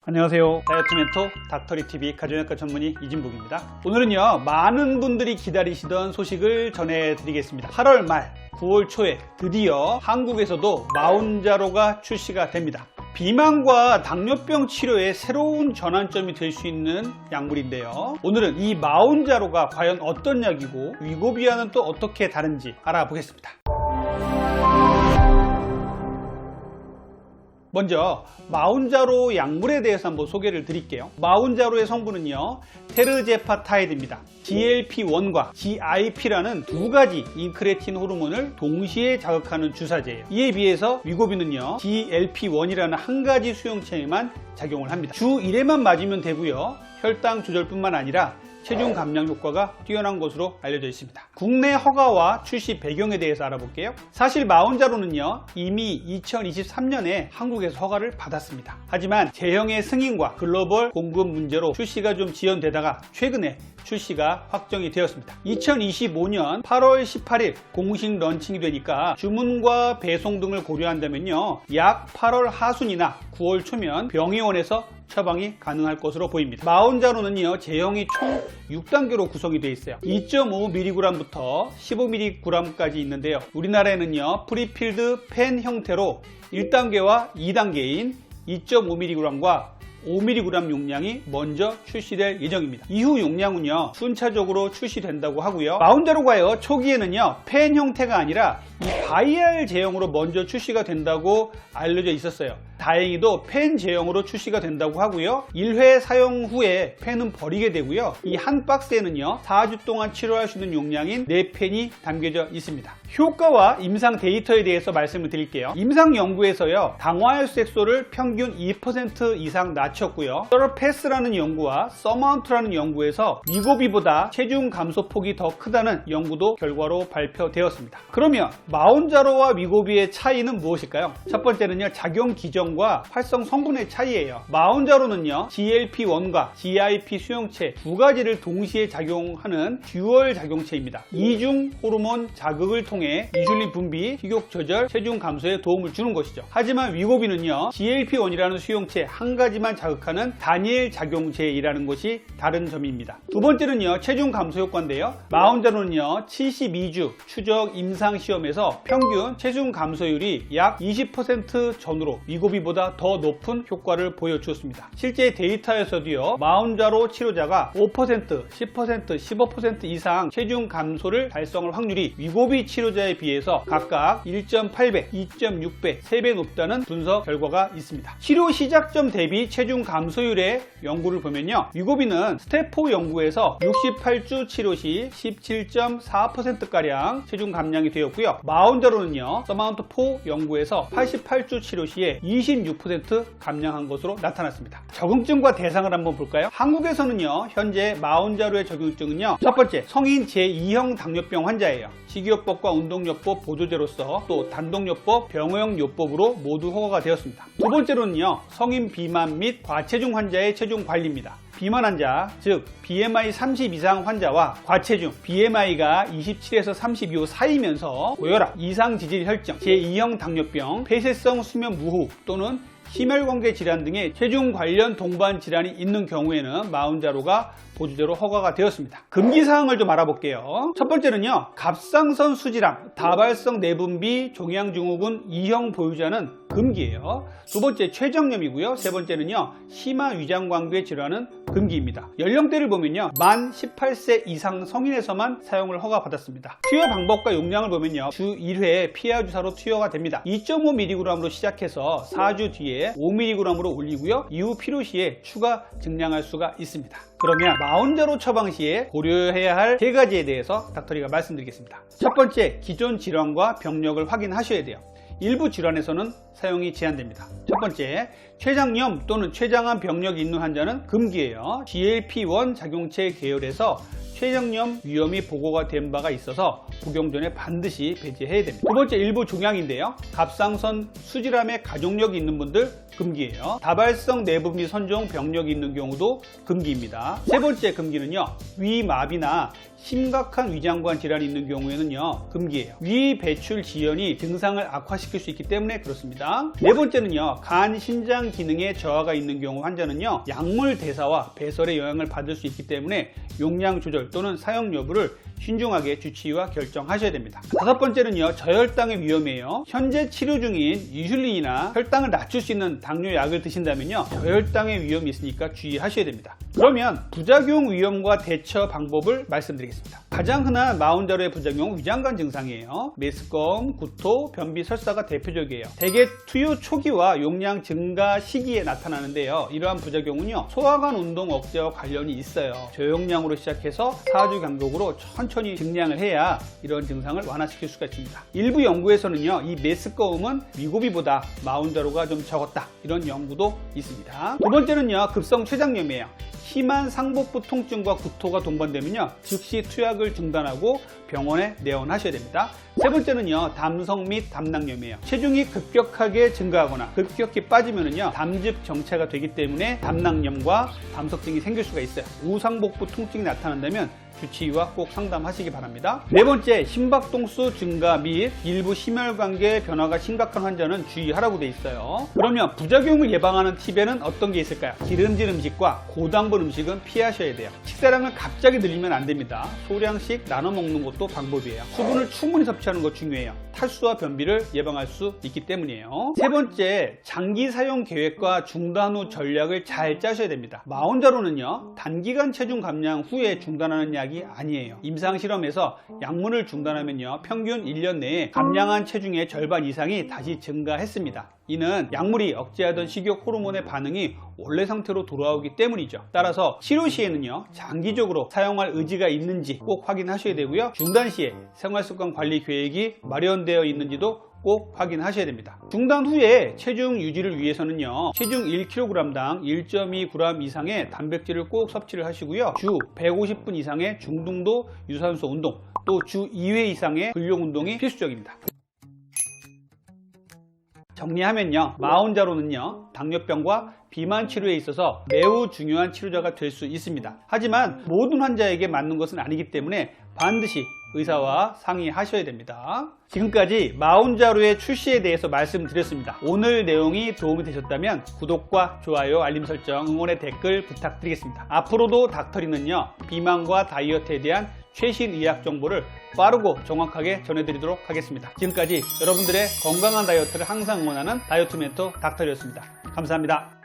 안녕하세요. 다이어트 멘토 닥터리TV 가정의학과 전문의 이진복입니다. 오늘은요, 많은 분들이 기다리시던 소식을 전해드리겠습니다. 8월 말 9월 초에 드디어 한국에서도 마운자로가 출시가 됩니다. 비만과 당뇨병 치료의 새로운 전환점이 될 수 있는 약물인데요. 오늘은 이 마운자로가 과연 어떤 약이고 위고비와는 또 어떻게 다른지 알아보겠습니다. 먼저 마운자로 약물에 대해서 한번 소개를 드릴게요. 마운자로의 성분은요, 테르제파타이드입니다. GLP-1과 GIP라는 두 가지 인크레틴 호르몬을 동시에 자극하는 주사제예요. 이에 비해서 위고비는요, GLP-1이라는 한 가지 수용체에만 작용을 합니다. 주 1회만 맞으면 되고요, 혈당 조절뿐만 아니라 체중 감량 효과가 뛰어난 것으로 알려져 있습니다. 국내 허가와 출시 배경에 대해서 알아볼게요. 사실 마운자로는요, 이미 2023년에 한국에서 허가를 받았습니다. 하지만 제형의 승인과 글로벌 공급 문제로 출시가 좀 지연되다가 최근에 출시가 확정이 되었습니다. 2025년 8월 18일 공식 런칭이 되니까 주문과 배송 등을 고려한다면요, 약 8월 하순이나 9월 초면 병의원에서 처방이 가능할 것으로 보입니다. 마운자로는요, 제형이 총 6단계로 구성이 되어 있어요. 2.5mg부터 15mg까지 있는데요. 우리나라에는요, 프리필드 펜 형태로 1단계와 2단계인 2.5mg과 5mg 용량이 먼저 출시될 예정입니다. 이후 용량은요, 순차적으로 출시된다고 하고요. 마운자로가요, 초기에는요, 펜 형태가 아니라 이 바이알 제형으로 먼저 출시가 된다고 알려져 있었어요. 다행히도 펜 제형으로 출시가 된다고 하고요. 1회 사용 후에 펜은 버리게 되고요. 이 한 박스에는요, 4주 동안 치료할 수 있는 용량인 4펜이 담겨져 있습니다. 효과와 임상 데이터에 대해서 말씀을 드릴게요. 임상 연구에서요, 당화혈색소를 평균 2% 이상 낮췄고요. 서러패스라는 연구와 서마운트라는 연구에서 위고비보다 체중 감소폭이 더 크다는 연구도 결과로 발표되었습니다. 그러면 마운자로와 위고비의 차이는 무엇일까요? 첫 번째는요, 작용 기전과 활성 성분의 차이예요. 마운자로는요, GLP-1과 GIP 수용체 두 가지를 동시에 작용하는 듀얼 작용체입니다. 이중 호르몬 자극을 통해 인슐린 분비, 식욕 조절, 체중 감소에 도움을 주는 것이죠. 하지만 위고비는요, GLP-1이라는 수용체 한 가지만 자극하는 단일 작용체이라는 것이 다른 점입니다. 두 번째는요, 체중 감소 효과인데요. 마운자로는요, 72주 추적 임상 시험에서 평균 체중 감소율이 약 20% 전후로 위고비보다 더 높은 효과를 보여주었습니다. 실제 데이터에서도요, 마운자로 치료자가 5%, 10%, 15% 이상 체중 감소를 달성할 확률이 위고비 치료자에 비해서 각각 1.8배, 2.6배, 3배 높다는 분석 결과가 있습니다. 치료 시작점 대비 체중 감소율의 연구를 보면요, 위고비는 스텝4 연구에서 68주 치료 시 17.4%가량 체중 감량이 되었고요. 마운자로는요, 서마운트4 연구에서 88주 치료 시에 26% 감량한 것으로 나타났습니다. 적응증과 대상을 한번 볼까요? 한국에서는요, 현재 마운자로의 적응증은요, 첫 번째, 성인 제2형 당뇨병 환자예요. 식이요법과 운동요법 보조제로서 또 단독요법, 병용 요법으로 모두 허가가 되었습니다. 두 번째로는요, 성인 비만 및 과체중 환자의 체중 관리입니다. 비만 환자, 즉 BMI 30 이상 환자와 과체중, BMI가 27에서 32 사이면서 고혈압, 이상지질 혈증, 제2형 당뇨병, 폐쇄성 수면 무호흡 또는 심혈관계 질환 등의 체중 관련 동반 질환이 있는 경우에는 마운자로가 보조제로 허가가 되었습니다. 금기사항을 좀 알아볼게요. 첫 번째는요, 갑상선 수질암, 다발성 내분비 종양증후군 2형 보유자는 금기예요. 두 번째, 췌장염이고요. 세 번째는요, 심화 위장관계 질환은 금기입니다. 연령대를 보면요, 만 18세 이상 성인에서만 사용을 허가받았습니다. 투여 방법과 용량을 보면요, 주 1회 피하 주사로 투여가 됩니다. 2.5mg으로 시작해서 4주 뒤에 5mg으로 올리고요, 이후 필요시에 추가 증량할 수가 있습니다. 그러면 마운자로 처방 시에 고려해야 할 세 가지에 대해서 닥터리가 말씀드리겠습니다. 첫 번째, 기존 질환과 병력을 확인하셔야 돼요. 일부 질환에서는 사용이 제한됩니다. 첫 번째, 췌장염 또는 췌장암 병력이 있는 환자는 금기예요. GLP-1 작용체 계열에서 췌장염 위험이 보고가 된 바가 있어서 복용 전에 반드시 배제해야 됩니다. 두 번째, 일부 종양인데요. 갑상선 수질암의 가족력이 있는 분들 금기예요. 다발성 내분비 선종 병력이 있는 경우도 금기입니다. 세 번째 금기는요, 위마비나 심각한 위장관 질환이 있는 경우에는요, 금기예요. 위 배출 지연이 증상을 악화시킬 수 있기 때문에 그렇습니다. 네 번째는요, 간, 신장 기능에 저하가 있는 경우 환자는요, 약물 대사와 배설에 영향을 받을 수 있기 때문에 용량 조절 또는 사용 여부를 신중하게 주치의와 결정하셔야 됩니다. 다섯 번째는요, 저혈당의 위험이에요. 현재 치료 중인 인슐린이나 혈당을 낮출 수 있는 당뇨약을 드신다면요, 저혈당의 위험이 있으니까 주의하셔야 됩니다. 그러면 부작용 위험과 대처 방법을 말씀드리겠습니다. 가장 흔한 마운자로의 부작용은 위장관 증상이에요. 메스꺼움, 구토, 변비, 설사가 대표적이에요. 대개 투여 초기와 용량 증가 시기에 나타나는데요, 이러한 부작용은요, 소화관 운동 억제와 관련이 있어요. 저용량으로 시작해서 4주 간격으로 천천히 증량을 해야 이런 증상을 완화시킬 수가 있습니다. 일부 연구에서는요, 이 메스꺼움은 위고비보다 마운자로가 좀 적었다, 이런 연구도 있습니다. 두 번째는요, 급성 췌장염이에요. 심한 상복부 통증과 구토가 동반되면요, 즉시 투약을 중단하고 병원에 내원하셔야 됩니다. 세 번째는요, 담성 및 담낭염이에요. 체중이 급격하게 증가하거나 급격히 빠지면은요, 담즙 정체가 되기 때문에 담낭염과 담석증이 생길 수가 있어요. 우상복부 통증이 나타난다면 주치의와 꼭 상담하시기 바랍니다. 네 번째, 심박동수 증가 및 일부 심혈관계 변화가 심각한 환자는 주의하라고 되어 있어요. 그러면 부작용을 예방하는 팁에는 어떤 게 있을까요? 기름진 음식과 고당분 음식은 피하셔야 돼요. 식사량을 갑자기 늘리면 안 됩니다. 소량씩 나눠 먹는 것도 방법이에요. 수분을 충분히 섭취하는 것 중요해요. 탈수와 변비를 예방할 수 있기 때문이에요. 세 번째, 장기 사용 계획과 중단 후 전략을 잘 짜셔야 됩니다. 마운자로는요, 단기간 체중 감량 후에 중단하는 약이 아니에요. 임상실험에서 약물을 중단하면요, 평균 1년 내에 감량한 체중의 절반 이상이 다시 증가했습니다. 이는 약물이 억제하던 식욕 호르몬의 반응이 원래 상태로 돌아오기 때문이죠. 따라서 치료 시에는요, 장기적으로 사용할 의지가 있는지 꼭 확인하셔야 되고요, 중단 시에 생활습관 관리 계획이 마련되어 있는지도 꼭 확인하셔야 됩니다. 중단 후에 체중 유지를 위해서는요, 체중 1kg당 1.2g 이상의 단백질을 꼭 섭취를 하시고요, 주 150분 이상의 중등도 유산소 운동, 또 주 2회 이상의 근력 운동이 필수적입니다. 정리하면요, 마운자로는요, 당뇨병과 비만 치료에 있어서 매우 중요한 치료자가 될 수 있습니다. 하지만 모든 환자에게 맞는 것은 아니기 때문에 반드시 의사와 상의하셔야 됩니다. 지금까지 마운자로의 출시에 대해서 말씀드렸습니다. 오늘 내용이 도움이 되셨다면 구독과 좋아요, 알림 설정, 응원의 댓글 부탁드리겠습니다. 앞으로도 닥터리는요, 비만과 다이어트에 대한 최신 의학 정보를 빠르고 정확하게 전해드리도록 하겠습니다. 지금까지 여러분들의 건강한 다이어트를 항상 응원하는 다이어트 멘토 닥터리였습니다. 감사합니다.